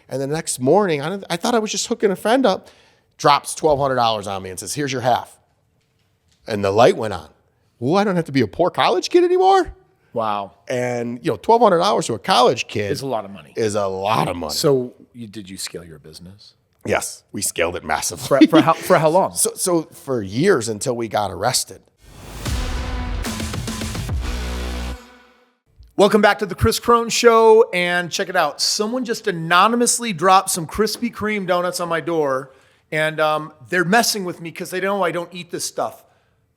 And the next morning, I thought I was just hooking a friend up, drops $1,200 on me and says, here's your half. And the light went on. Well, I don't have to be a poor college kid anymore. Wow. And, $1,200 to a college kid Is a lot of money. So did you scale your business? yes, we scaled it massively. For how long? So for years until we got arrested. Welcome back to the Kris Krohn Show, and check it out. Someone just anonymously dropped some Krispy Kreme donuts on my door, and they're messing with me because they know I don't eat this stuff.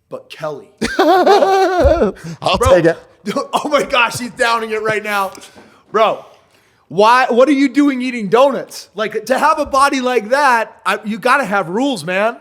But Kelly. I'll take it. Oh my gosh, he's downing it right now. Bro, what are you doing eating donuts? Like, to have a body like that, you got to have rules, man.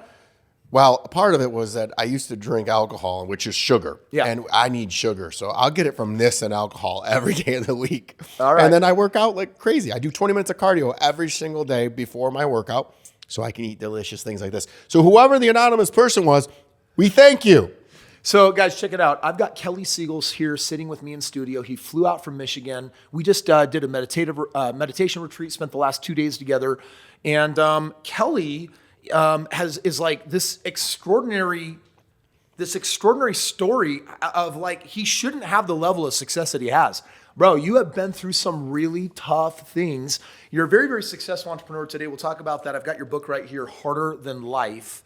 Well, a part of it was that I used to drink alcohol, which is sugar. Yeah. And I need sugar. So I'll get it from this and alcohol every day of the week. All right. And then I work out like crazy. I do 20 minutes of cardio every single day before my workout so I can eat delicious things like this. So whoever the anonymous person was, we thank you. So guys, check it out. I've got Kelly Siegel here sitting with me in studio. He flew out from Michigan. We just did a meditation retreat, spent the last 2 days together. And Kelly is like this extraordinary story of like, he shouldn't have the level of success that he has. Bro, you have been through some really tough things. You're a very, very successful entrepreneur today. We'll talk about that. I've got your book right here, Harder Than Life.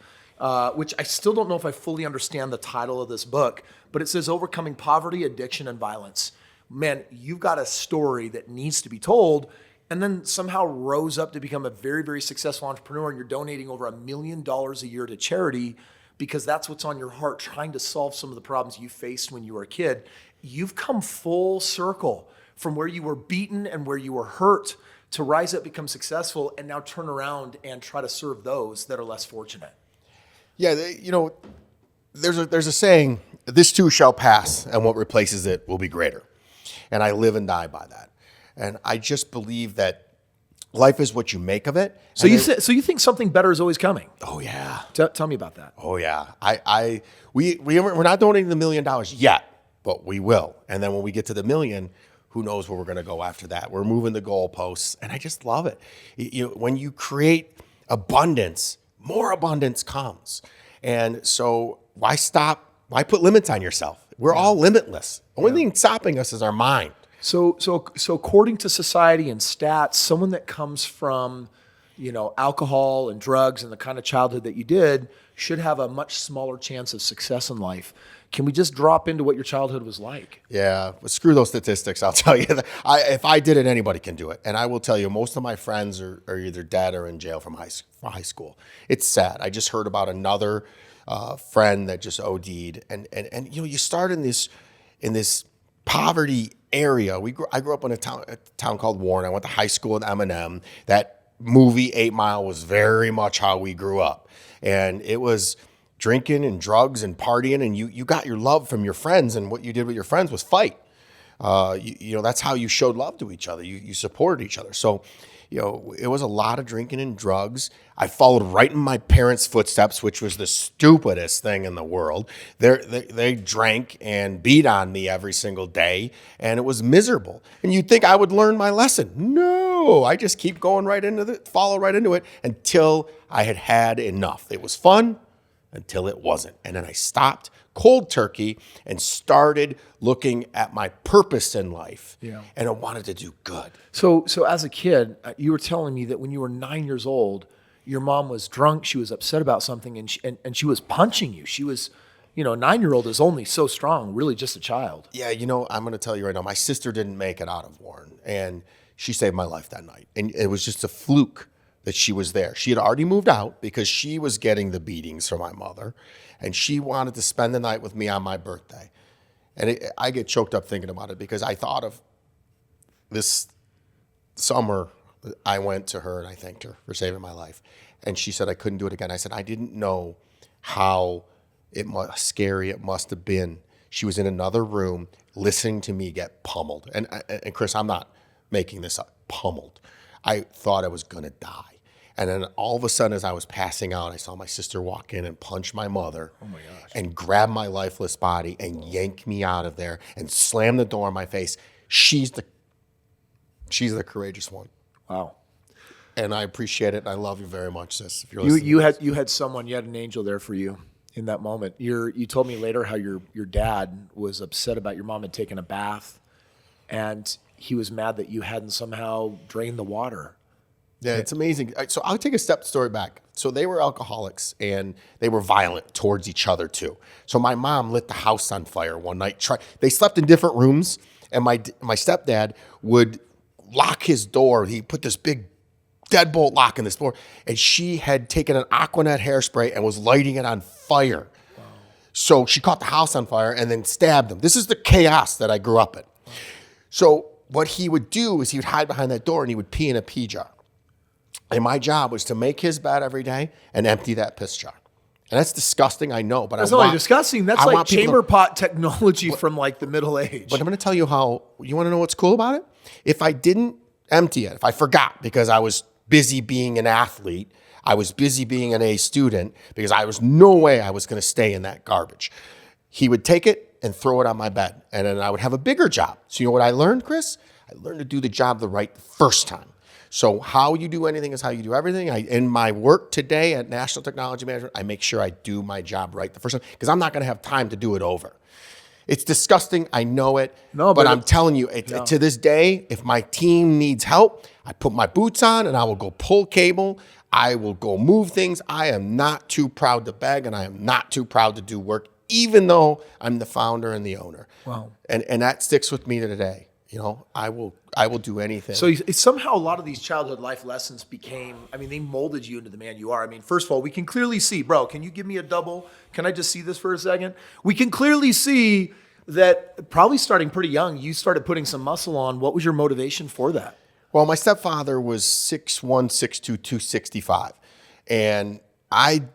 Which I still don't know if I fully understand the title of this book, but it says Overcoming Poverty, Addiction, and Violence. Man, you've got a story that needs to be told, and then somehow rose up to become a very, very successful entrepreneur, and you're donating over $1 million a year to charity because that's what's on your heart, trying to solve some of the problems you faced when you were a kid. You've come full circle from where you were beaten and where you were hurt to rise up, become successful, and now turn around and try to serve those that are less fortunate. Yeah, there's a saying, this too shall pass, and what replaces it will be greater. And I live and die by that. And I just believe that life is what you make of it. So you think something better is always coming? Oh, yeah. Tell me about that. Oh, yeah. We're not donating the $1 million yet, but we will. And then when we get to the million, who knows where we're going to go after that. We're moving the goalposts, and I just love it. When you create abundance, more abundance comes. And so why stop? Why put limits on yourself? We're all limitless. The only thing stopping us is our mind. So according to society and stats, someone that comes from, alcohol and drugs and the kind of childhood that you did should have a much smaller chance of success in life. Can we just drop into what your childhood was like? Yeah, but screw those statistics. I'll tell you that if I did it, anybody can do it. And I will tell you, most of my friends are either dead or in jail from high school. It's sad. I just heard about another friend that just OD'd, and you start in this poverty area. I grew up in a town called Warren. I went to high school in M&M. That movie 8 Mile was very much how we grew up, and it was drinking and drugs and partying, and you got your love from your friends, and what you did with your friends was fight. That's how you showed love to each other. You supported each other. So, it was a lot of drinking and drugs. I followed right in my parents' footsteps, which was the stupidest thing in the world. They drank and beat on me every single day, and it was miserable. And you'd think I would learn my lesson. No, I just keep going follow right into it until I had enough. It was fun until it wasn't. And then I stopped cold turkey and started looking at my purpose in life. Yeah. And I wanted to do good. So as a kid, you were telling me that when you were 9 years old, your mom was drunk, she was upset about something, and she was punching you. She was, a 9-year-old is only so strong, really just a child. Yeah, I'm going to tell you right now, my sister didn't make it out of Warren, and she saved my life that night. And it was just a fluke that she was there. She had already moved out because she was getting the beatings from my mother, and she wanted to spend the night with me on my birthday. And I get choked up thinking about it because I thought of this summer. I went to her and I thanked her for saving my life. And she said I couldn't do it again. I said, I didn't know how scary it must have been. She was in another room listening to me get pummeled. And Kris, I'm not making this up, pummeled. I thought I was going to die. And then all of a sudden, as I was passing out, I saw my sister walk in and punch my mother. Oh my gosh. And grab my lifeless body and yank me out of there and slam the door in my face. She's the courageous one. Wow. and I appreciate it. And I love you very much, sis. If you're You listening, you had someone, you had an angel there for you in that moment. You told me later how your dad was upset about your mom had taken a bath, and he was mad that you hadn't somehow drained the water. yeah, it's amazing. So I'll take a step story back. So they were alcoholics and they were violent towards each other too. So my mom lit the house on fire one night. They slept in different rooms, and my stepdad would lock his door. He put this big deadbolt lock in this door, and she had taken an Aquanet hairspray and was lighting it on fire. Wow. So she caught the house on fire and then stabbed him. This is the chaos that I grew up in. Wow. So what he would do is he would hide behind that door and he would pee in a pee jar. And my job was to make his bed every day and empty that piss jar. And that's disgusting, I know. But that's not only disgusting. That's like chamber pot technology from like the Middle Age. But I'm going to tell you how, you want to know what's cool about it? If I didn't empty it, if I forgot because I was busy being an athlete, I was busy being an A student, because I was no way I was going to stay in that garbage. He would take it and throw it on my bed. And then I would have a bigger job. So you know what I learned, Kris? I learned to do the job the right first time. So how you do anything is how you do everything. In my work today at National Technology Management, I make sure I do my job right the first time, because I'm not going to have time to do it over. It's disgusting. I know it. No, but I'm telling you, to this day, if my team needs help, I put my boots on and I will go pull cable. I will go move things. I am not too proud to beg, and I am not too proud to do work, even though I'm the founder and the owner. Wow. And that sticks with me to today. You know, I will do anything. So somehow a lot of these childhood life lessons they molded you into the man you are. I mean, first of all, we can clearly see, bro, can you give me a double? Can I just see this for a second? We can clearly see that probably starting pretty young, you started putting some muscle on. What was your motivation for that? Well, my stepfather was 6'1", 6'2", 265. And I'm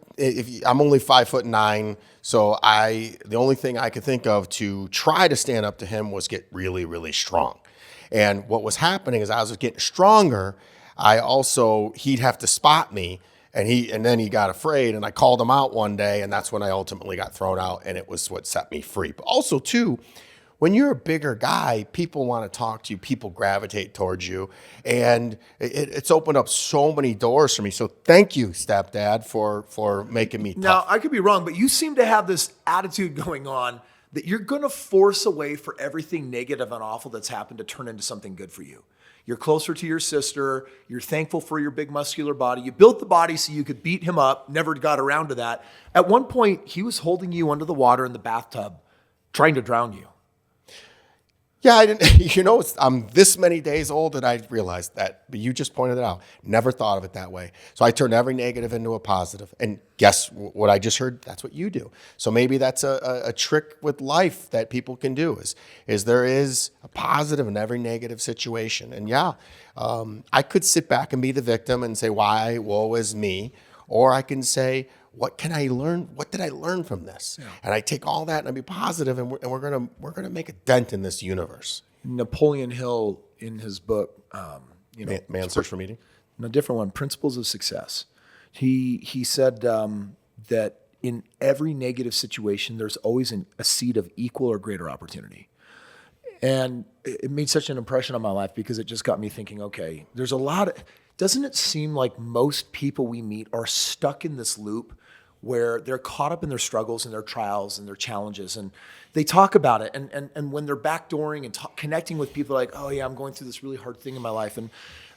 only 5'9", so the only thing I could think of to try to stand up to him was get really, really strong. And what was happening is, I was getting stronger, he'd have to spot me, and then he got afraid, and I called him out one day, and that's when I ultimately got thrown out, and it was what set me free. But also too, when you're a bigger guy, people want to talk to you, people gravitate towards you, and it's opened up so many doors for me. So thank you, stepdad, for making me tough. Now, I could be wrong, but you seem to have this attitude going on that you're going to force a way for everything negative and awful that's happened to turn into something good for you. You're closer to your sister. You're thankful for your big muscular body. You built the body so you could beat him up, never got around to that. At one point, he was holding you under the water in the bathtub, trying to drown you. Yeah, I didn't. I'm this many days old and I realized that, but you just pointed it out. Never thought of it that way. So I turned every negative into a positive. And guess what I just heard? That's what you do. So maybe that's a trick with life that people can do is there is a positive in every negative situation. And I could sit back and be the victim and say, why, woe is me. Or I can say, what can I learn? What did I learn from this? Yeah. And I take all that and I be positive, and we're gonna make a dent in this universe. Napoleon Hill, in his book, Man's Search for Meaning, a different one, Principles of Success. He said that in every negative situation, there's always a seed of equal or greater opportunity. And it made such an impression on my life, because it just got me thinking, okay, there's a lot of, doesn't it seem like most people we meet are stuck in this loop where they're caught up in their struggles and their trials and their challenges, and they talk about it, and when they're backdooring and connecting with people like, oh yeah, I'm going through this really hard thing in my life, and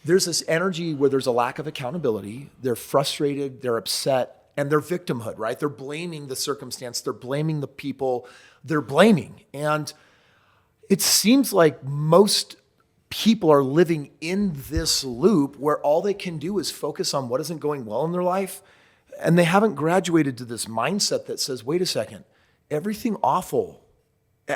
there's this energy where there's a lack of accountability, they're frustrated, they're upset, and they're victimhood, right? They're blaming the circumstance, they're blaming the people, they're blaming. And it seems like most people are living in this loop where all they can do is focus on what isn't going well in their life. And they haven't graduated to this mindset that says, wait a second, everything awful,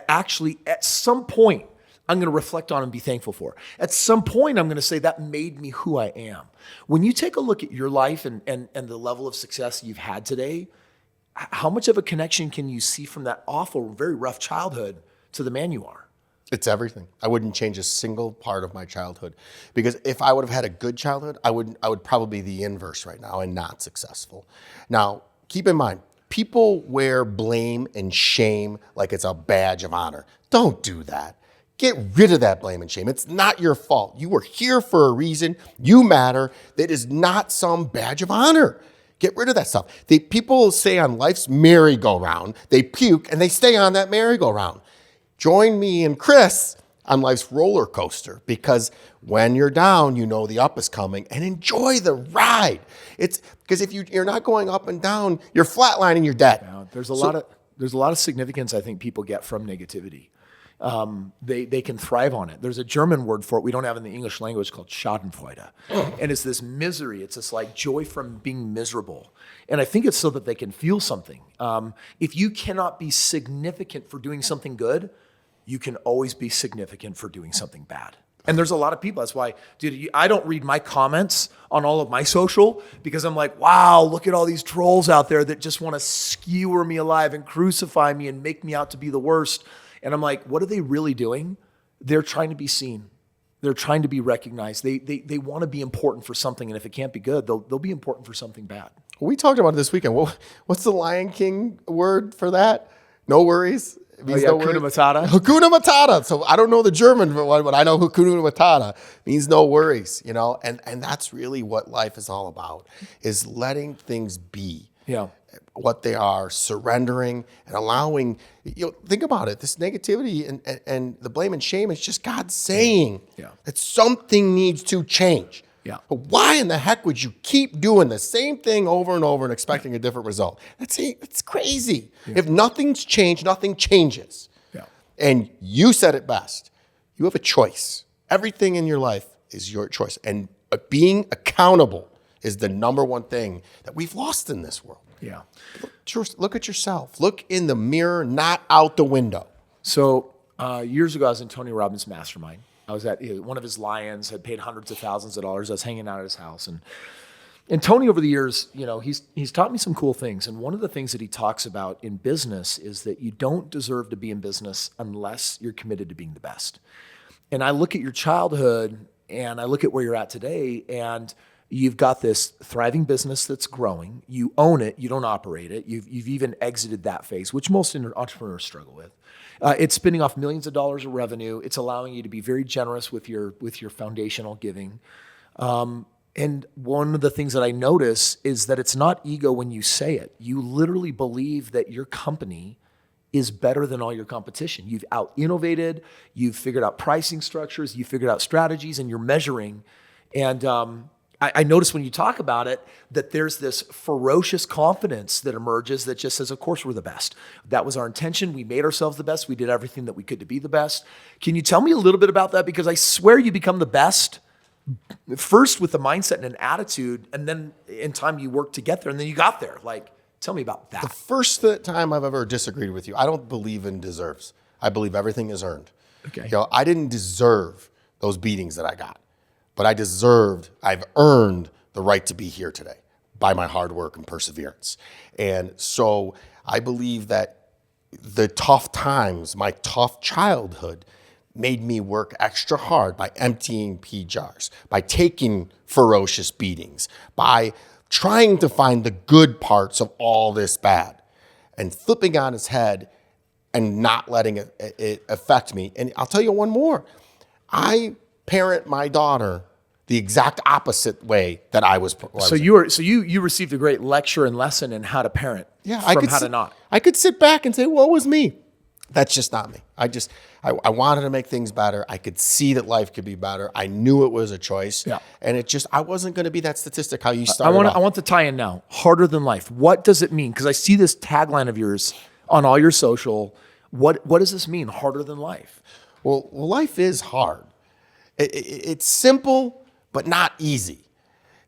actually, at some point, I'm going to reflect on and be thankful for. At some point, I'm going to say that made me who I am. When you take a look at your life and the level of success you've had today, how much of a connection can you see from that awful, very rough childhood to the man you are? It's everything. I wouldn't change a single part of my childhood, because if I would have had a good childhood, I would probably be the inverse right now and not successful. Now, keep in mind, people wear blame and shame like it's a badge of honor. Don't do that. Get rid of that blame and shame. It's not your fault. You were here for a reason. You matter. That is not some badge of honor. Get rid of that stuff. People say on life's merry-go-round, they puke and they stay on that merry-go-round. Join me and Kris on life's roller coaster, because when you're down, you know the up is coming, and enjoy the ride. It's because if you're not going up and down, you're flatlining, you're dead. Yeah, there's a lot of significance I think people get from negativity. They can thrive on it. There's a German word for it we don't have in the English language called Schadenfreude. And it's this misery. It's this like joy from being miserable. And I think it's so that they can feel something. If you cannot be significant for doing something good, you can always be significant for doing something bad. And there's a lot of people. That's why, dude, I don't read my comments on all of my social, because I'm like, wow, look at all these trolls out there that just want to skewer me alive and crucify me and make me out to be the worst. And I'm like, what are they really doing? They're trying to be seen. They're trying to be recognized. They want to be important for something. And if it can't be good, they'll be important for something bad. We talked about it this weekend. What's the Lion King word for that? No worries. Hakuna Matata. Hakuna Matata. So I don't know the German, but I know Hakuna Matata means no worries, and that's really what life is all about, is letting things be. Yeah. What they are, surrendering and allowing. Think about it. This negativity and the blame and shame is just God saying that something needs to change. Yeah. But why in the heck would you keep doing the same thing over and over and expecting a different result? It's crazy. Yeah. If nothing's changed, nothing changes. Yeah. And you said it best. You have a choice. Everything in your life is your choice. And being accountable is the number one thing that we've lost in this world. Yeah. Look at yourself. Look in the mirror, not out the window. So years ago, I was in Tony Robbins' mastermind. I was at one of his Lions, had paid hundreds of thousands of dollars. I was hanging out at his house. And Tony, over the years, he's taught me some cool things. And one of the things that he talks about in business is that you don't deserve to be in business unless you're committed to being the best. And I look at your childhood and I look at where you're at today, and you've got this thriving business that's growing. You own it. You don't operate it. You've even exited that phase, which most entrepreneurs struggle with. It's spinning off millions of dollars of revenue. It's allowing you to be very generous with your foundational giving. And one of the things that I notice is that it's not ego when you say it. You literally believe that your company is better than all your competition. You've out-innovated. You've figured out pricing structures. You've figured out strategies, and you're measuring. And I notice when you talk about it that there's this ferocious confidence that emerges that just says, of course, we're the best. That was our intention. We made ourselves the best. We did everything that we could to be the best. Can you tell me a little bit about that? Because I swear you become the best first with the mindset and an attitude, and then in time you work to get there, and then you got there. Like, tell me about that. The first time I've ever disagreed with you, I don't believe in deserves. I believe everything is earned. Okay. I didn't deserve those beatings that I got. But I've earned the right to be here today by my hard work and perseverance. And so I believe that the tough times, my tough childhood, made me work extra hard by emptying pea jars, by taking ferocious beatings, by trying to find the good parts of all this bad and flipping on its head and not letting it affect me. And I'll tell you one more. I parent my daughter the exact opposite way that I was. So you received a great lecture and lesson in how to parent. Yeah, to not. I could sit back and say, "Woe was me." That's just not me. I wanted to make things better. I could see that life could be better. I knew it was a choice. Yeah. And I wasn't going to be that statistic how you started. I want to tie in now. Harder than life. What does it mean? Because I see this tagline of yours on all your social. What does this mean? Harder than life. Well, life is hard. It's simple, but not easy.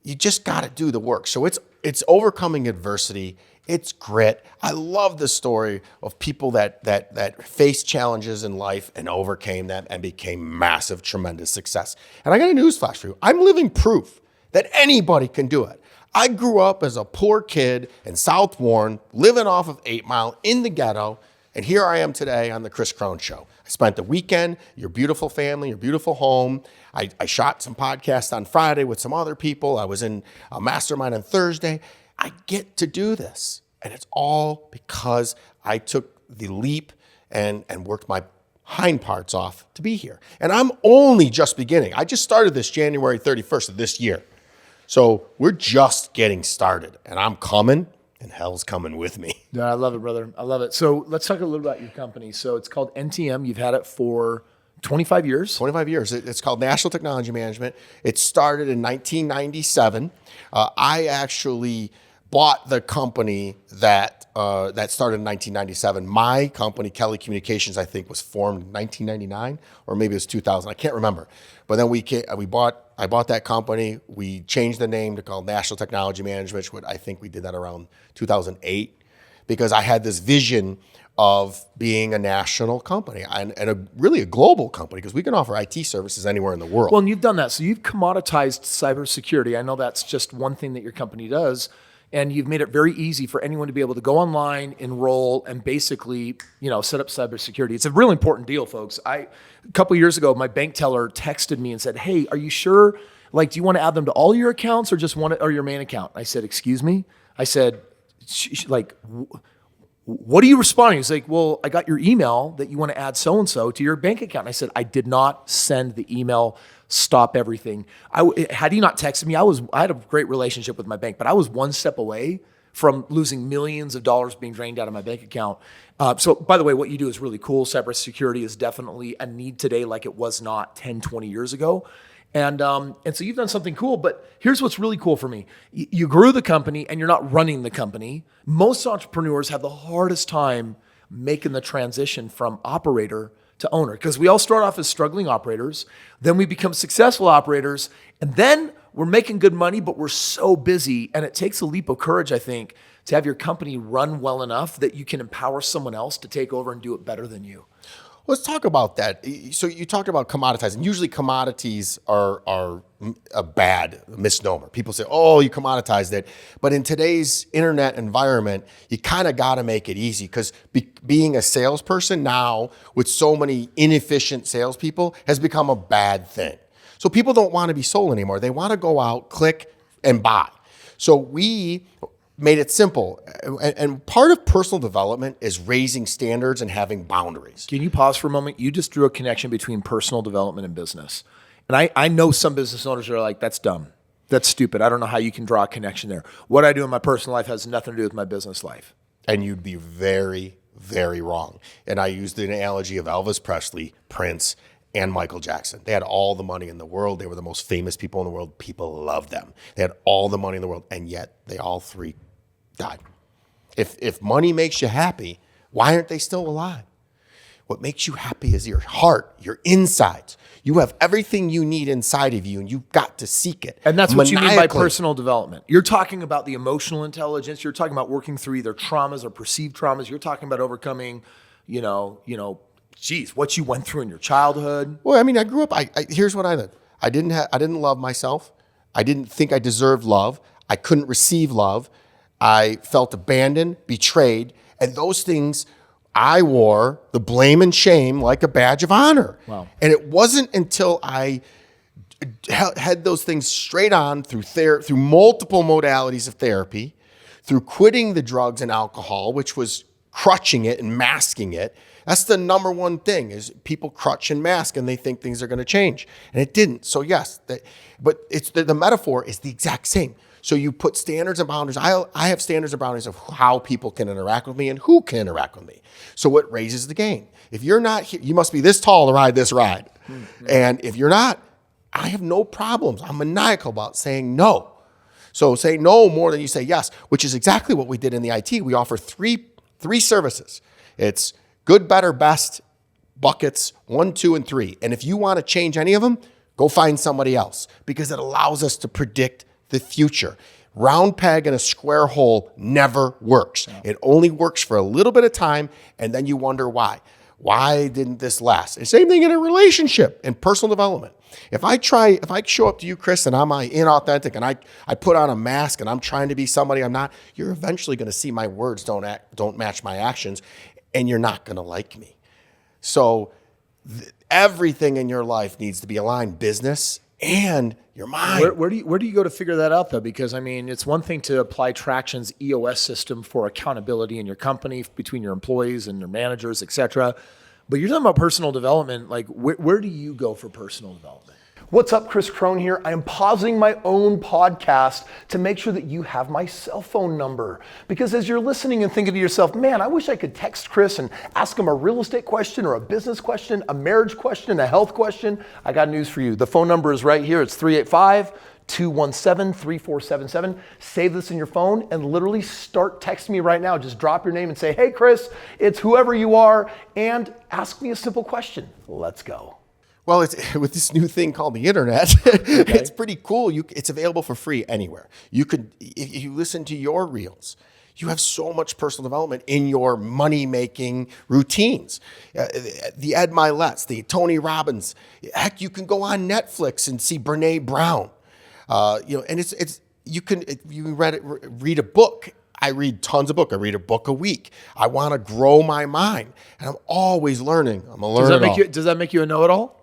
You just got to do the work. So it's overcoming adversity. It's grit. I love the story of people that faced challenges in life and overcame them and became massive, tremendous success. And I got a newsflash for you. I'm living proof that anybody can do it. I grew up as a poor kid in South Warren, living off of 8 Mile in the ghetto. And here I am today on the Kris Krohn Show. I spent the weekend, your beautiful family, your beautiful home. I shot some podcasts on Friday with some other people. I was in a mastermind on Thursday. I get to do this. And it's all because I took the leap and worked my hind parts off to be here. And I'm only just beginning. I just started this January 31st of this year. So we're just getting started, and I'm coming, and hell's coming with me. Yeah, I love it, brother. I love it. So let's talk a little about your company. So it's called NTM. You've had it for 25 years. 25 years. It's called National Technology Management. It started in 1997. I actually bought the company that started in 1997. My company, Kelly Communications, I think was formed in 1999, or maybe it was 2000. I can't remember. But then I bought that company. We changed the name to called National Technology Management, which I think we did that around 2008, because I had this vision of being a national company and really a global company, because we can offer IT services anywhere in the world. Well, and you've done that. So you've commoditized cybersecurity. I know that's just one thing that your company does. And you've made it very easy for anyone to be able to go online, enroll, and basically, set up cybersecurity. It's a really important deal, folks. A couple years ago, my bank teller texted me and said, "Hey, are you sure? Do you want to add them to all your accounts or just or your main account?" I said, "Excuse me?" I said, "What are you responding?" He's like, "Well, I got your email that you want to add so-and-so to your bank account." And I said, "I did not send the email. Stop everything." Had he not texted me, I had a great relationship with my bank, but I was one step away from losing millions of dollars being drained out of my bank account. So by the way, what you do is really cool. Cybersecurity is definitely a need today like it was not 10, 20 years ago. And so you've done something cool, but here's what's really cool for me. You grew the company and you're not running the company. Most entrepreneurs have the hardest time making the transition from operator to owner, because we all start off as struggling operators, then we become successful operators, and then we're making good money, but we're so busy, and it takes a leap of courage, I think, to have your company run well enough that you can empower someone else to take over and do it better than you. Let's talk about that. So you talked about commoditizing. Usually commodities are a bad misnomer. People say, "Oh, you commoditized it." But in today's internet environment, you kind of got to make it easy, because being a salesperson now with so many inefficient salespeople has become a bad thing. So people don't want to be sold anymore. They want to go out, click, and buy. So we made it simple. And part of personal development is raising standards and having boundaries. Can you pause for a moment? You just drew a connection between personal development and business. And I know some business owners are like, "That's dumb. That's stupid. I don't know how you can draw a connection there. What I do in my personal life has nothing to do with my business life." And you'd be very, very wrong. And I used the analogy of Elvis Presley, Prince, and Michael Jackson. They had all the money in the world. They were the most famous people in the world. People loved them. They had all the money in the world, and yet they all three died. If money makes you happy, why aren't they still alive? What makes you happy is your heart, your insides. You have everything you need inside of you, and you've got to seek it. And that's what you mean by personal development. You're talking about the emotional intelligence. You're talking about working through either traumas or perceived traumas. You're talking about overcoming, what you went through in your childhood. Well, I mean, I grew up. Here's what I did. I didn't love myself. I didn't think I deserved love. I couldn't receive love. I felt abandoned, betrayed, and those things, I wore the blame and shame like a badge of honor. Wow. And it wasn't until I had those things straight on through multiple modalities of therapy, through quitting the drugs and alcohol, which was crutching it and masking it. That's the number one thing, is people crutch and mask and they think things are going to change. And it didn't. So yes, but it's the metaphor is the exact same. So you put standards and boundaries. I have standards and boundaries of how people can interact with me and who can interact with me. So it raises the game. If you're not here, you must be this tall to ride this ride. Mm-hmm. And if you're not, I have no problems. I'm maniacal about saying no. So say no more than you say yes, which is exactly what we did in the IT. We offer three services. It's good, better, best buckets, 1, 2, and 3. And if you want to change any of them, go find somebody else, because it allows us to predict the future. Round peg in a square hole never works. Yeah. It only works for a little bit of time, and then you wonder why. Why didn't this last? And same thing in a relationship and personal development. If I show up to you, Kris, and I'm inauthentic and I put on a mask and I'm trying to be somebody I'm not, you're eventually going to see my words don't match my actions, and you're not going to like me. So everything in your life needs to be aligned, business and your mind. Where do you go to figure that out, though? Because, I mean, it's one thing to apply Traction's EOS system for accountability in your company between your employees and your managers, et cetera. But you're talking about personal development. Like, where do you go for personal development? What's up, Kris Krohn here. I am pausing my own podcast to make sure that you have my cell phone number. Because as you're listening and thinking to yourself, man, I wish I could text Kris and ask him a real estate question or a business question, a marriage question, a health question, I got news for you. The phone number is right here. It's 385-217-3477. Save this in your phone and literally start texting me right now. Just drop your name and say, hey, Kris, it's whoever you are, and ask me a simple question. Let's go. Well, it's with this new thing called the internet. It's pretty cool. It's available for free anywhere. You could, if you listen to your reels, you have so much personal development in your money-making routines. The Ed Milet's, the Tony Robbins. Heck, you can go on Netflix and see Brene Brown. And you can read a book. I read tons of books. I read a book a week. I want to grow my mind, and I'm always learning. I'm a learner. Does that make you a know-it-all?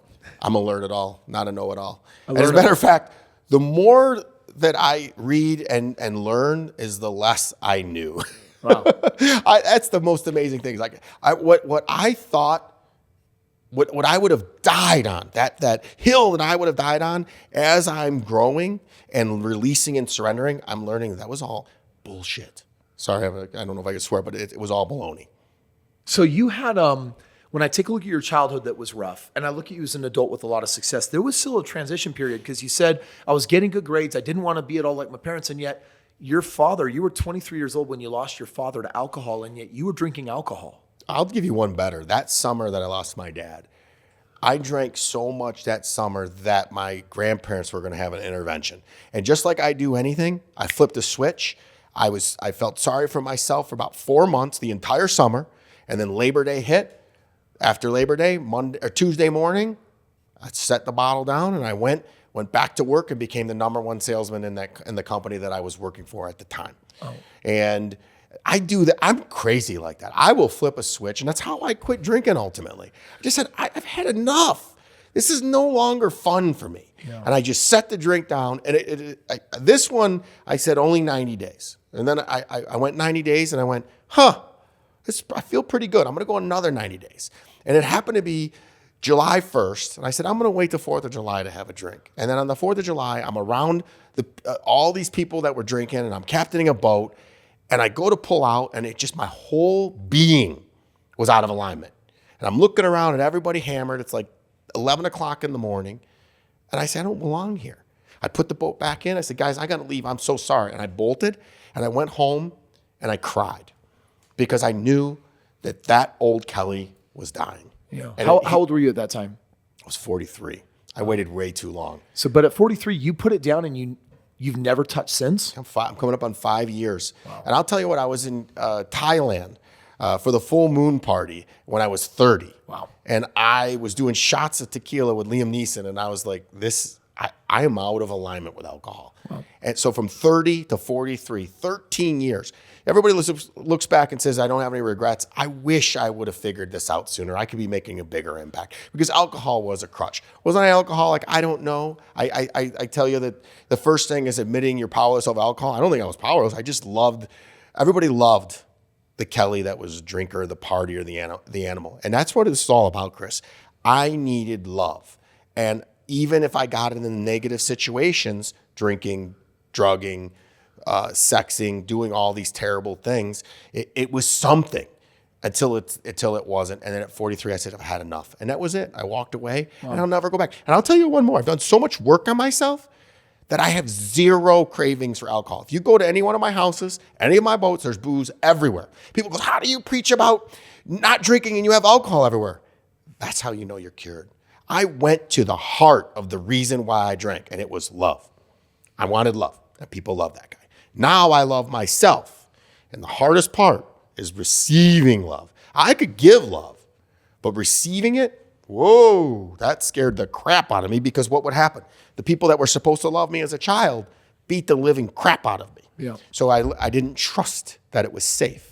I'm a learn-it-all, not a know-it-all. As a matter of fact, the more that I read and learn is the less I knew. Wow. That's the most amazing thing. Like what I thought, what I would have died on, that hill that I would have died on, as I'm growing and releasing and surrendering, I'm learning that was all bullshit. Sorry, I don't know if I can swear, but it was all baloney. So you had, when I take a look at your childhood that was rough, and I look at you as an adult with a lot of success, there was still a transition period because you said, I was getting good grades. I didn't want to be at all like my parents. And yet your father, you were 23 years old when you lost your father to alcohol, and yet you were drinking alcohol. I'll give you one better. That summer that I lost my dad, I drank so much that summer that my grandparents were going to have an intervention. And just like I do anything, I flipped a switch. I felt sorry for myself for about 4 months, the entire summer. And then Labor Day hit. After Labor Day, Tuesday morning, I set the bottle down and I went back to work and became the number one salesman in the company that I was working for at the time. Oh. And I do that. I'm crazy like that. I will flip a switch, and that's how I quit drinking ultimately. I just said, I've had enough. This is no longer fun for me. Yeah. And I just set the drink down. And this one, I said only 90 days. And then I went 90 days and I went, I feel pretty good. I'm going to go another 90 days. And it happened to be July 1st. And I said, I'm going to wait till 4th of July to have a drink. And then on the 4th of July, I'm around all these people that were drinking, and I'm captaining a boat. And I go to pull out, and it just, my whole being was out of alignment. And I'm looking around, and everybody hammered. It's like 11 o'clock in the morning. And I said, I don't belong here. I put the boat back in. I said, guys, I got to leave. I'm so sorry. And I bolted, and I went home, and I cried because I knew that old Kelly was dying. Yeah. How old were you at that time? I was 43. I waited way too long. So, but at 43, you put it down, and you've never touched since? I'm coming up on 5 years. Wow. And I'll tell you what, I was in Thailand for the full moon party when I was 30. Wow. And I was doing shots of tequila with Liam Neeson, and I was like, I am out of alignment with alcohol. Wow. And so from 30 to 43, 13 years, everybody looks back and says, I don't have any regrets. I wish I would have figured this out sooner. I could be making a bigger impact because alcohol was a crutch. Wasn't I alcoholic? I don't know. I tell you that the first thing is admitting you're powerless over alcohol. I don't think I was powerless. I just everybody loved the Kelly that was a drinker, the partier, the animal. And that's what it's all about, Kris. I needed love. And even if I got into negative situations, drinking, drugging, sexing, doing all these terrible things, it was something until it wasn't. And then at 43, I said, I've had enough. And that was it. I walked away. Wow. And I'll never go back. And I'll tell you one more. I've done so much work on myself that I have zero cravings for alcohol. If you go to any one of my houses, any of my boats, there's booze everywhere. People go, how do you preach about not drinking and you have alcohol everywhere? That's how you know you're cured. I went to the heart of the reason why I drank, and it was love. I wanted love, and people love that guy. Now I love myself, and the hardest part is receiving love. I could give love, but receiving it, whoa, that scared the crap out of me because what would happen? The people that were supposed to love me as a child beat the living crap out of me. Yeah. So I didn't trust that it was safe.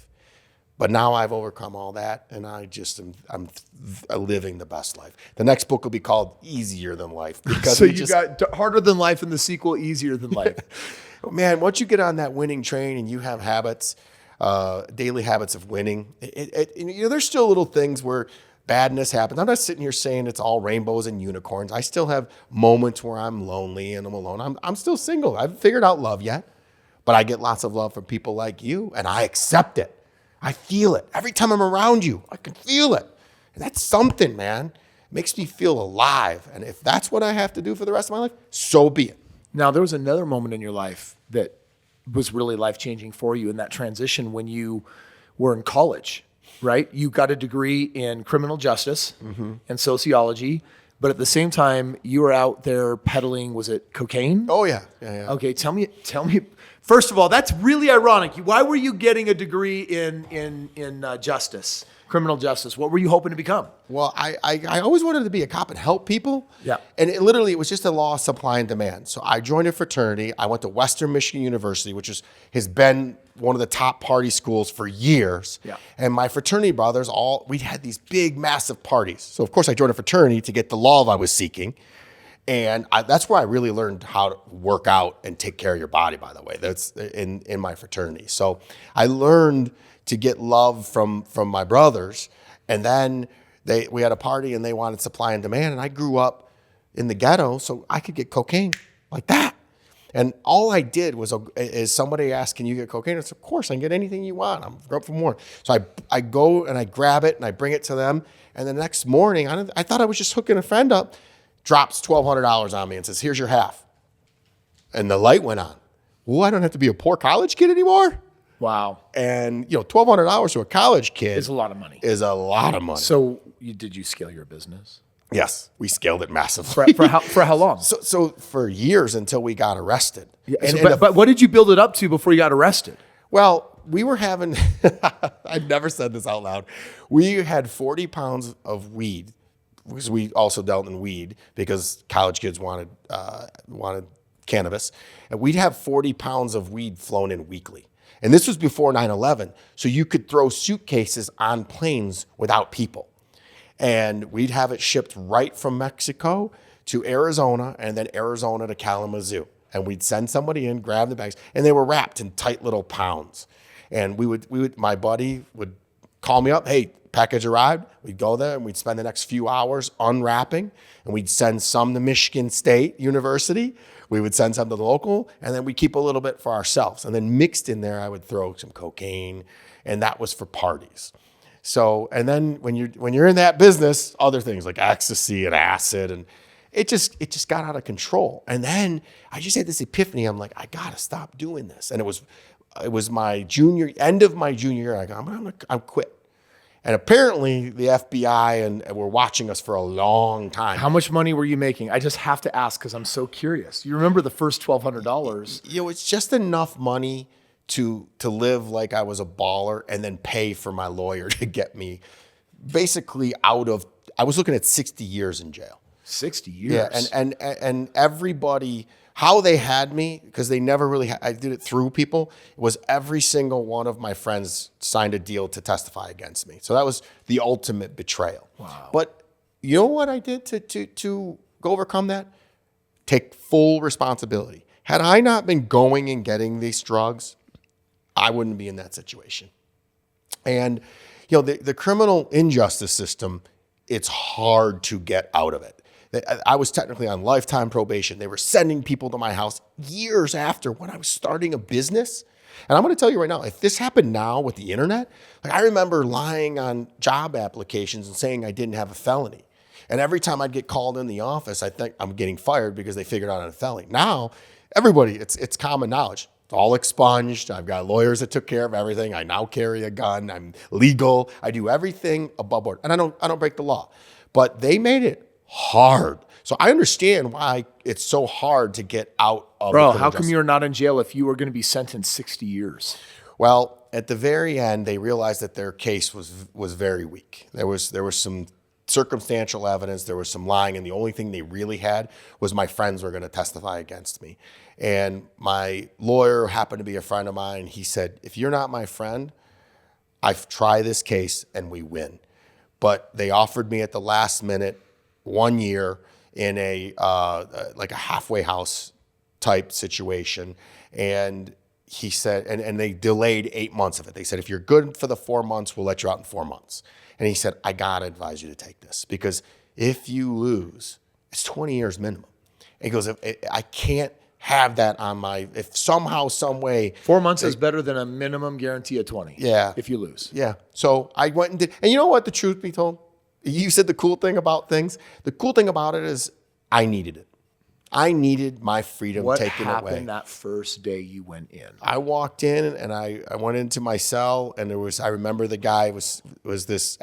But now I've overcome all that, and I'm living the best life. The next book will be called Easier Than Life. Because so you got Harder Than Life and the sequel, Easier Than Life. Man, once you get on that winning train and you have habits, daily habits of winning, there's still little things where badness happens. I'm not sitting here saying it's all rainbows and unicorns. I still have moments where I'm lonely and I'm alone. I'm still single. I haven't figured out love yet, but I get lots of love from people like you, and I accept it. I feel it. Every time I'm around you, I can feel it. And that's something, man. It makes me feel alive. And if that's what I have to do for the rest of my life, so be it. Now, there was another moment in your life that was really life-changing for you in that transition when you were in college, right? You got a degree in criminal justice and sociology, but at the same time, you were out there peddling, was it cocaine? Oh, yeah. Yeah. Okay, tell me. First of all, that's really ironic. Why were you getting a degree in justice, criminal justice? What were you hoping to become? Well, I always wanted to be a cop and help people. Yeah. And it was just a law of supply and demand. So I joined a fraternity. I went to Western Michigan University, which has been one of the top party schools for years. Yeah. And my fraternity brothers, we had these big, massive parties. So of course I joined a fraternity to get the love I was seeking. And that's where I really learned how to work out and take care of your body, by the way. That's in my fraternity. So I learned to get love from my brothers. And then we had a party and they wanted supply and demand. And I grew up in the ghetto, so I could get cocaine like that. And all I did is somebody asked, can you get cocaine? I said, of course, I can get anything you want. I'm grew up from Warren. So I go and I grab it and I bring it to them. And the next morning, I thought I was just hooking a friend up, drops $1,200 on me and says, here's your half. And the light went on. Well, I don't have to be a poor college kid anymore. Wow. And, $1,200 to a college kid Is a lot of money. Is a lot of money. So did you scale your business? Yes, we scaled it massively. For how long? So for years until we got arrested. Yeah, but what did you build it up to before you got arrested? Well, we were having, I've never said this out loud. We had 40 pounds of weed, because we also dealt in weed because college kids wanted cannabis. And we'd have 40 pounds of weed flown in weekly. And this was before 9/11. So you could throw suitcases on planes without people. And we'd have it shipped right from Mexico to Arizona and then Arizona to Kalamazoo. And we'd send somebody in, grab the bags, and they were wrapped in tight little pounds. And my buddy would call me up, hey, package arrived. We'd go there and we'd spend the next few hours unwrapping, and we'd send some to Michigan State University. We would send some to the local, and then we'd keep a little bit for ourselves. And then mixed in there, I would throw some cocaine, and that was for parties. So, and then when you're in that business, other things like ecstasy and acid, and it just got out of control. And then I just had this epiphany. I'm like, I gotta stop doing this. And it was my end of my junior year. I go, I'm quit. And apparently the FBI and were watching us for a long time. How much money were you making? I just have to ask because I'm so curious. You remember the first $1,200? It's just enough money to live like I was a baller and then pay for my lawyer to get me basically I was looking at 60 years in jail. 60 years? Yeah, and everybody, how they had me, because they never really, I did it through people, was every single one of my friends signed a deal to testify against me. So that was the ultimate betrayal. Wow. But you know what I did to overcome that? Take full responsibility. Had I not been going and getting these drugs, I wouldn't be in that situation. And, the criminal injustice system, it's hard to get out of it. I was technically on lifetime probation. They were sending people to my house years after when I was starting a business. And I'm going to tell you right now, if this happened now with the internet, like I remember lying on job applications and saying I didn't have a felony. And every time I'd get called in the office, I think I'm getting fired because they figured out I had a felony. Now, everybody, it's common knowledge. It's all expunged. I've got lawyers that took care of everything. I now carry a gun. I'm legal. I do everything above board. And I don't break the law. But they made it hard. So I understand why it's so hard to get out of. Bro, how come you're not in jail if you were going to be sentenced 60 years? Well, at the very end, they realized that their case was very weak. There was some circumstantial evidence. There was some lying, and the only thing they really had was my friends were going to testify against me. And my lawyer happened to be a friend of mine. He said, if you're not my friend, I've tried this case and we win. But they offered me at the last minute 1 year in a like a halfway house type situation. And he said, and they delayed 8 months of it. They said, if you're good for the 4 months, we'll let you out in 4 months. And he said, I got to advise you to take this because if you lose, it's 20 years minimum. And he goes, I can't have that on my, if somehow, some way. 4 months is better than a minimum guarantee of 20. Yeah. If you lose. Yeah. So I went and did, and you know what, the truth be told? You said the cool thing about things. The cool thing about it is I needed it. I needed my freedom taken away. What happened that first day you went in? I walked in and I went into my cell and I remember the guy was this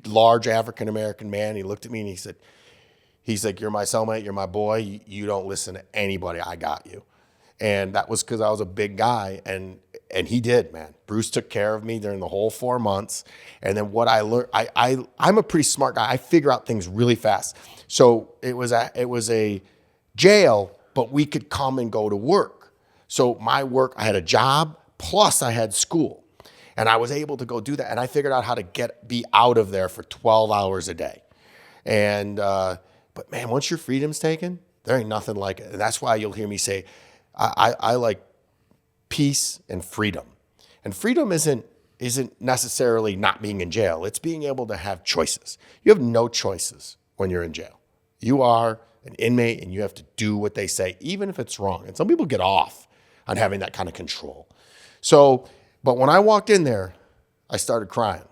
large African-American man. He looked at me and he's like, you're my cellmate, you're my boy. You don't listen to anybody. I got you. And that was because I was a big guy and he did, man. Bruce took care of me during the whole 4 months. And then what I learned, I'm a pretty smart guy. I figure out things really fast. So it was a jail, but we could come and go to work. So my work, I had a job, plus I had school. And I was able to go do that. And I figured out how to be out of there for 12 hours a day. And, but man, once your freedom's taken, there ain't nothing like it. And that's why you'll hear me say, I like peace and freedom. And freedom isn't necessarily not being in jail. It's being able to have choices. You have no choices when you're in jail. You are an inmate and you have to do what they say, even if it's wrong. And some people get off on having that kind of control. So, but when I walked in there, I started crying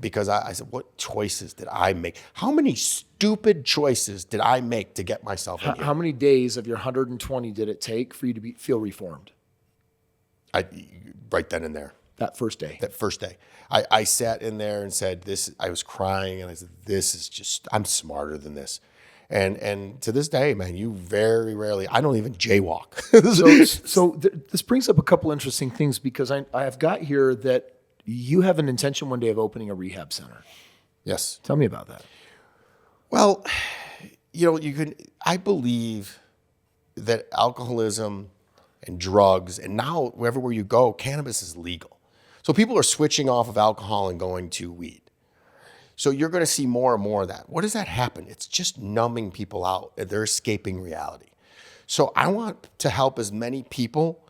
because I said, what choices did I make? How many stupid choices did I make to get myself in here? How many days of your 120 did it take for you to feel reformed? Right then and there. That first day. That first day. I sat in there and said, I was crying and I said, this is just, I'm smarter than this. And to this day, man, you very rarely, I don't even jaywalk. This brings up a couple interesting things because I have got here that you have an intention one day of opening a rehab center. Yes. Tell me about that. Well, I believe that alcoholism and drugs, and now wherever you go, cannabis is legal. So people are switching off of alcohol and going to weed. So you're going to see more and more of that. What does that happen? It's just numbing people out. They're escaping reality. So I want to help as many people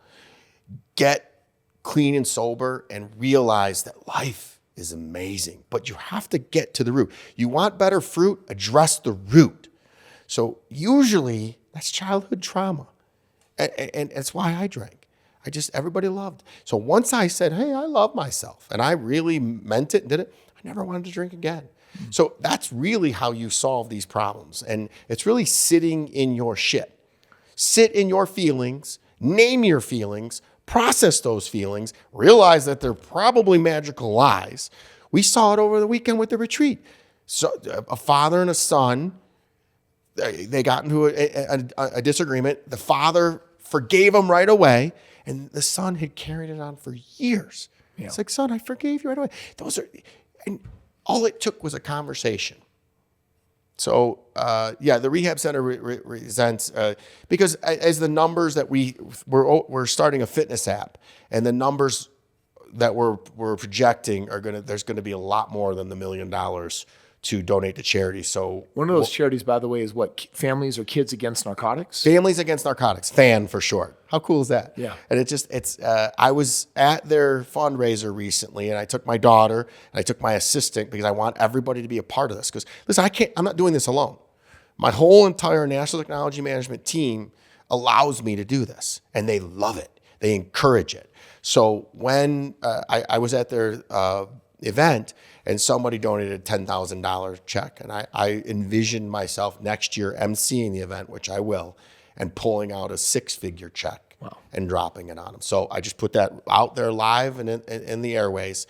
get clean and sober and realize that life is amazing, but you have to get to the root. You want better fruit? Address the root. So usually that's childhood trauma. And that's why I drank. Everybody loved. So once I said, hey, I love myself, and I really meant it and did it, I never wanted to drink again. So that's really how you solve these problems. And it's really sitting in your shit. Sit in your feelings, name your feelings, process those feelings, realize that they're probably magical lies. We saw it over the weekend with the retreat. So a father and a son, they got into a disagreement. The father forgave him right away, and the son had carried it on for years. Yeah. It's like, son, I forgave you right away. And all it took was a conversation. So, the rehab center represents, because as the numbers that we're starting a fitness app, and the numbers that we're projecting there's going to be a lot more than the $1 million to donate to charity. So one of those charities, by the way, is what? Families or Kids Against Narcotics? Families Against Narcotics, FAN for short. How cool is that? Yeah. And I was at their fundraiser recently, and I took my daughter and I took my assistant because I want everybody to be a part of this. Because listen, I'm not doing this alone. My whole entire National Technology Management team allows me to do this, and they love it. They encourage it. So when I was at their event, and somebody donated a $10,000 check. And I envisioned myself next year emceeing the event, which I will, and pulling out a 6-figure check. Wow. And dropping it on them. So I just put that out there live and in the airways.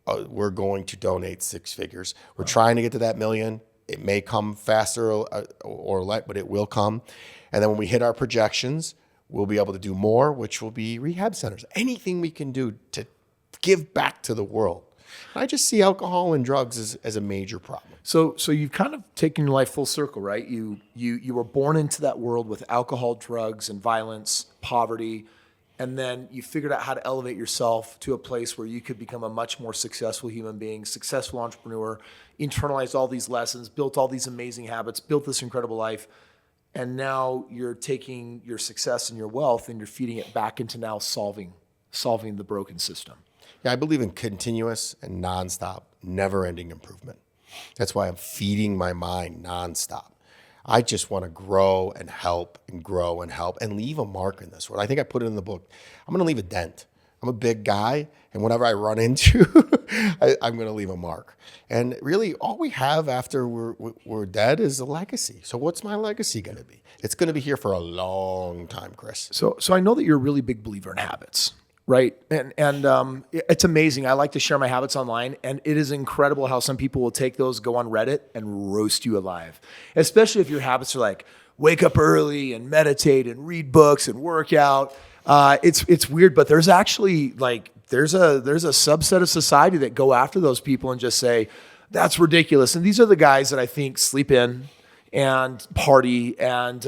We're going to donate 6 figures. We're trying to get to that $1 million. It may come faster or late, but it will come. And then when we hit our projections, we'll be able to do more, which will be rehab centers. Anything we can do to give back to the world. I just see alcohol and drugs as a major problem. So you've kind of taken your life full circle, right? You were born into that world with alcohol, drugs, and violence, poverty, and then you figured out how to elevate yourself to a place where you could become a much more successful human being, successful entrepreneur, internalized all these lessons, built all these amazing habits, built this incredible life. And now you're taking your success and your wealth and you're feeding it back into now solving the broken system. Yeah, I believe in continuous and nonstop, never-ending improvement. That's why I'm feeding my mind nonstop. I just want to grow and help and grow and help and leave a mark in this world. I think I put it in the book. I'm going to leave a dent. I'm a big guy, and whatever I run into, I'm going to leave a mark. And really, all we have after we're dead is a legacy. So what's my legacy going to be? It's going to be here for a long time, Kris. So I know that you're a really big believer in habits, right? And it's amazing. I like to share my habits online, and it is incredible how some people will take those, go on Reddit, and roast you alive. Especially if your habits are like wake up early and meditate and read books and work out. It's weird, but there's actually there's a subset of society that go after those people and just say that's ridiculous. And these are the guys that I think sleep in and party and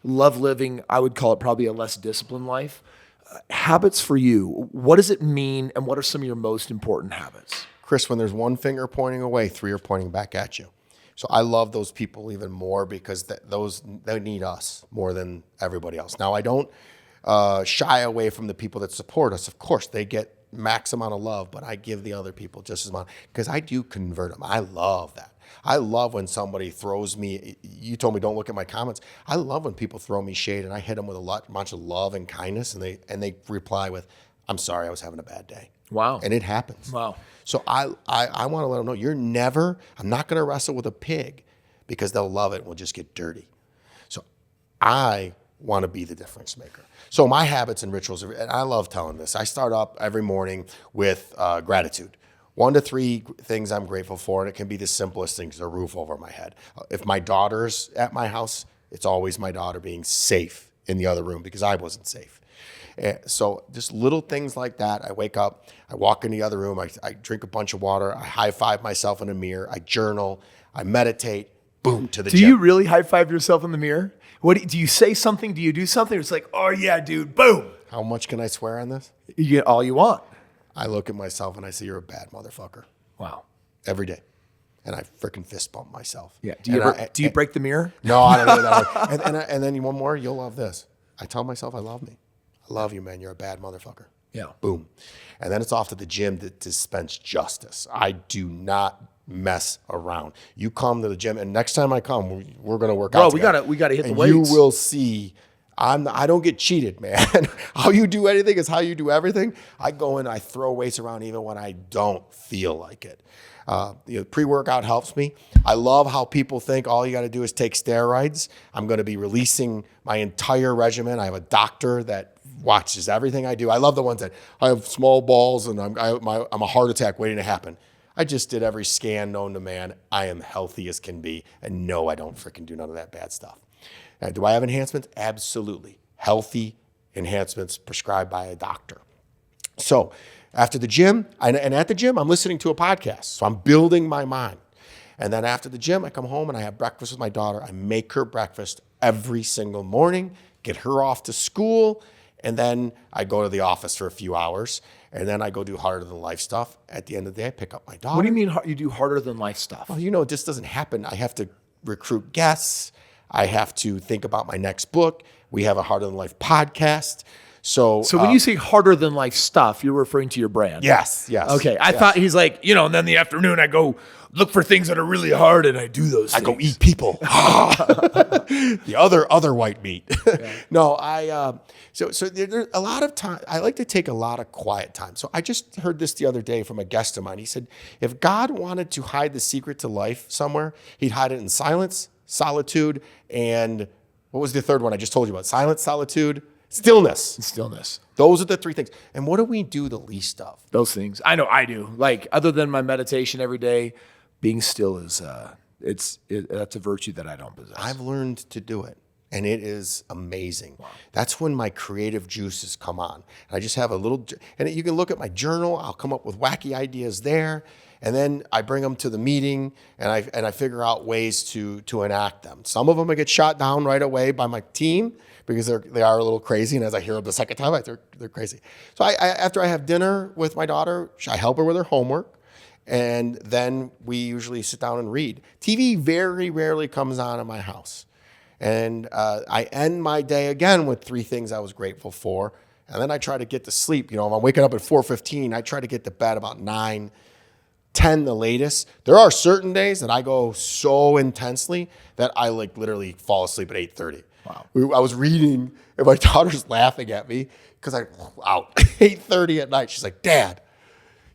love living. I would call it probably a less disciplined life. Habits for you, what does it mean, and what are some of your most important habits? Kris, when there's one finger pointing away, three are pointing back at you. So I love those people even more because they need us more than everybody else. Now, I don't shy away from the people that support us. Of course, they get max amount of love, but I give the other people just as much because I do convert them. I love that. I love when somebody throws me, you told me don't look at my comments. I love when people throw me shade and I hit them with a bunch of love and kindness and they reply with, I'm sorry, I was having a bad day. Wow. And it happens. Wow. So I want to let them know, I'm not going to wrestle with a pig because they'll love it and we'll just get dirty. So I want to be the difference maker. So my habits and rituals, and I love telling this. I start up every morning with gratitude. 1 to 3 things I'm grateful for, and it can be the simplest things, a roof over my head. If my daughter's at my house, it's always my daughter being safe in the other room because I wasn't safe. So just little things like that. I wake up, I walk in the other room, I drink a bunch of water, I high-five myself in a mirror, I journal, I meditate, boom, to the gym. Do you really high-five yourself in the mirror? What do you say something? Do you do something? It's like, oh yeah, dude, boom. How much can I swear on this? You get all you want. I look at myself and I say, you're a bad motherfucker. Wow. Every day. And I freaking fist bump myself. Yeah. Do you break the mirror? No, I don't do that. And then one more, you'll love this. I tell myself I love me. I love you, man. You're a bad motherfucker. Yeah. Boom. And then it's off to the gym to dispense justice. I do not mess around. You come to the gym, and next time I come, we're going to work out together. we gotta hit the and weights. You will see. I don't get cheated, man. How you do anything is how you do everything. I go in, I throw weights around even when I don't feel like it. Pre-workout helps me. I love how people think all you got to do is take steroids. I'm going to be releasing my entire regimen. I have a doctor that watches everything I do. I love the ones that I have small balls and I'm a heart attack waiting to happen. I just did every scan known to man. I am healthy as can be. And no, I don't freaking do none of that bad stuff. Do I have enhancements? Absolutely. Healthy enhancements prescribed by a doctor. So after the gym, and at the gym, I'm listening to a podcast. So I'm building my mind. And then after the gym, I come home and I have breakfast with my daughter. I make her breakfast every single morning, get her off to school, and then I go to the office for a few hours. And then I go do harder than life stuff. At the end of the day, I pick up my daughter. What do you mean you do harder than life stuff? Well, it just doesn't happen. I have to recruit guests. I have to think about my next book. We have a Harder Than Life podcast. So when you say harder than life stuff, you're referring to your brand. Yes. Okay. I thought he's like, and then in the afternoon I go look for things that are really hard and I do those things. I go eat people. The other white meat. Yeah. No, so there's a lot of time. I like to take a lot of quiet time. So I just heard this the other day from a guest of mine. He said, if God wanted to hide the secret to life somewhere, he'd hide it in silence, solitude, and what was the third one I just told you about? Silence, solitude, stillness. Stillness. Those are the 3 things. And what do we do the least of? Those things. I know I do. Like other than my meditation every day, being still is that's a virtue that I don't possess. I've learned to do it. And it is amazing. Wow. That's when my creative juices come on. And I just have a little, and you can look at my journal. I'll come up with wacky ideas there. And then I bring them to the meeting and I figure out ways to enact them. Some of them I get shot down right away by my team because they are a little crazy. And as I hear them the second time, they're crazy. So after I have dinner with my daughter, I help her with her homework. And then we usually sit down and read. TV very rarely comes on in my house. And I end my day again with 3 things I was grateful for. And then I try to get to sleep. You know, if I'm waking up at 4:15, I try to get to bed about 9:10 the latest. There are certain days that I go so intensely that I like literally fall asleep at 8:30. Wow. I was reading and my daughter's laughing at me because I out 8:30 at night. She's like, Dad.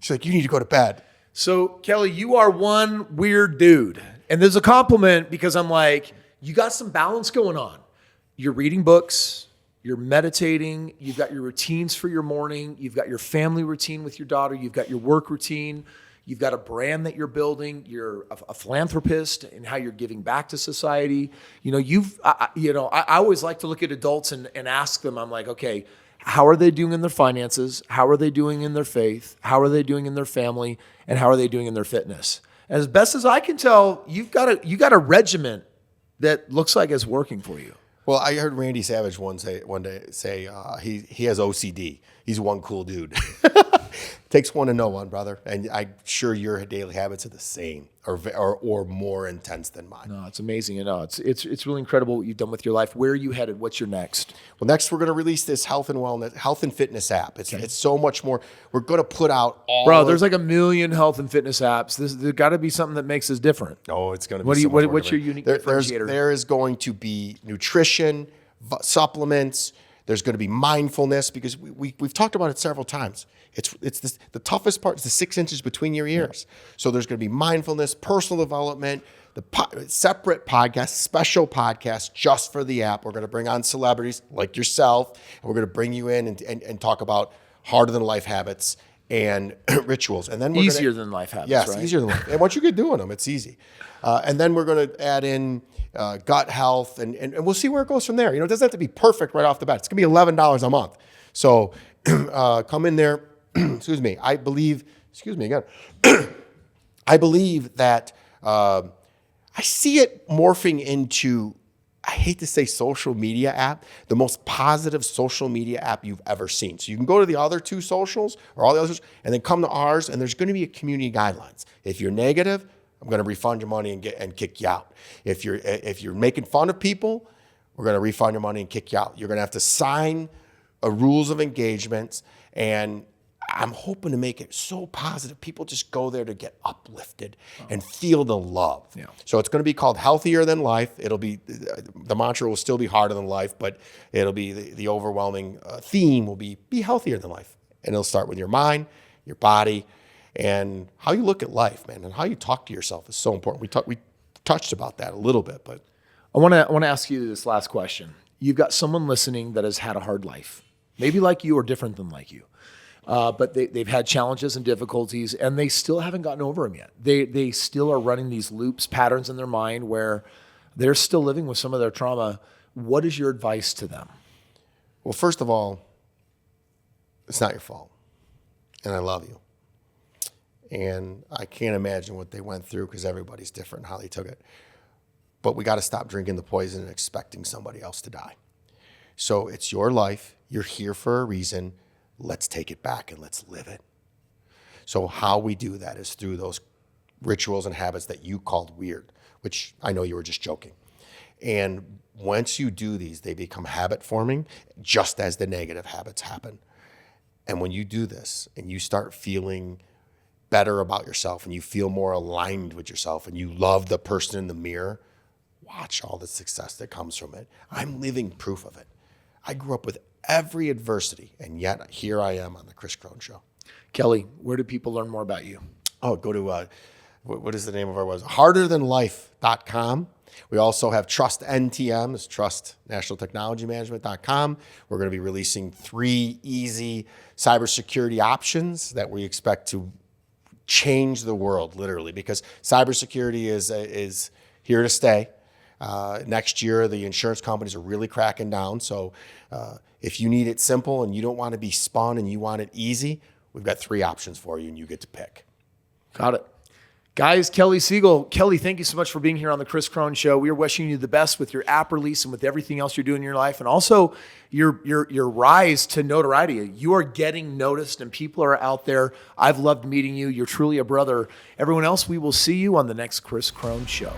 She's like, you need to go to bed. So, Kelly, you are one weird dude. And there's a compliment because I'm like, you got some balance going on. You're reading books, you're meditating, you've got your routines for your morning, you've got your family routine with your daughter, you've got your work routine, you've got a brand that you're building, you're a philanthropist and how you're giving back to society. You know, I always like to look at adults and ask them, I'm like, okay, how are they doing in their finances? How are they doing in their faith? How are they doing in their family? And how are they doing in their fitness? As best as I can tell, you got a regiment that looks like it's working for you. Well, I heard Randy Savage one day say he has OCD. He's one cool dude. Takes one to know one, brother. And I'm sure your daily habits are the same or more intense than mine. No, it's amazing. It's really incredible what you've done with your life. Where are you headed? What's your next? Well, next we're going to release this health and fitness app. It's so much more. We're going to put out all. Bro, there's like a million health and fitness apps. There's got to be something that makes us different. Oh, it's going to be. What's your unique differentiator? There is going to be nutrition, supplements. There's going to be mindfulness because we've talked about it several times. The toughest part is the 6 inches between your ears. Yeah. So there's going to be mindfulness, personal development, separate podcasts, special podcasts just for the app. We're going to bring on celebrities like yourself, and we're going to bring you in and talk about harder than life habits and rituals. And then easier than life habits. Yes, right? Easier than life. And once you get doing them, it's easy. And then we're going to add in gut health, and we'll see where it goes from there. You know, it doesn't have to be perfect right off the bat. It's going to be $11 a month. So come in there. Excuse me. I believe that I see it morphing into, I hate to say social media app, the most positive social media app you've ever seen. So you can go to the other 2 socials or all the others and then come to ours, and there's going to be a community guidelines. If you're negative, I'm going to refund your money and kick you out. If you're making fun of people, we're going to refund your money and kick you out. You're going to have to sign a rules of engagement, and I'm hoping to make it so positive. People just go there to get uplifted and feel the love. Yeah. So it's going to be called Healthier Than Life. It'll be, the mantra will still be harder than life, but it'll be the overwhelming theme will be healthier than life. And it'll start with your mind, your body, and how you look at life, man, and how you talk to yourself is so important. We touched about that a little bit, but I want to ask you this last question. You've got someone listening that has had a hard life, maybe like you or different than like you. But they've had challenges and difficulties, and they still haven't gotten over them yet. They still are running these loops, patterns in their mind where they're still living with some of their trauma. What is your advice to them? Well, first of all, it's not your fault, and I love you. And I can't imagine what they went through because everybody's different and how they took it. But we got to stop drinking the poison and expecting somebody else to die. So it's your life. You're here for a reason. Let's take it back and let's live it. So how we do that is through those rituals and habits that you called weird, which I know you were just joking. And once you do these, they become habit forming just as the negative habits happen. And when you do this and you start feeling better about yourself and you feel more aligned with yourself and you love the person in the mirror, watch all the success that comes from it. I'm living proof of it. I grew up with every adversity, and yet here I am on the Kris Krohn Show. Kelly, where do people learn more about you? Oh, go to, what is the name of our website? HarderThanLife.com. We also have Trust NTM, it's Trust National Technology Management.com. We're going to be releasing 3 easy cybersecurity options that we expect to change the world, literally, because cybersecurity is here to stay. Next year, the insurance companies are really cracking down. So if you need it simple and you don't want to be spun and you want it easy, we've got 3 options for you and you get to pick. Got it. Guys, Kelly Siegel. Kelly, thank you so much for being here on the Kris Krohn Show. We are wishing you the best with your app release and with everything else you're doing in your life, and also your rise to notoriety. You are getting noticed, and people are out there. I've loved meeting you. You're truly a brother. Everyone else, we will see you on the next Kris Krohn Show.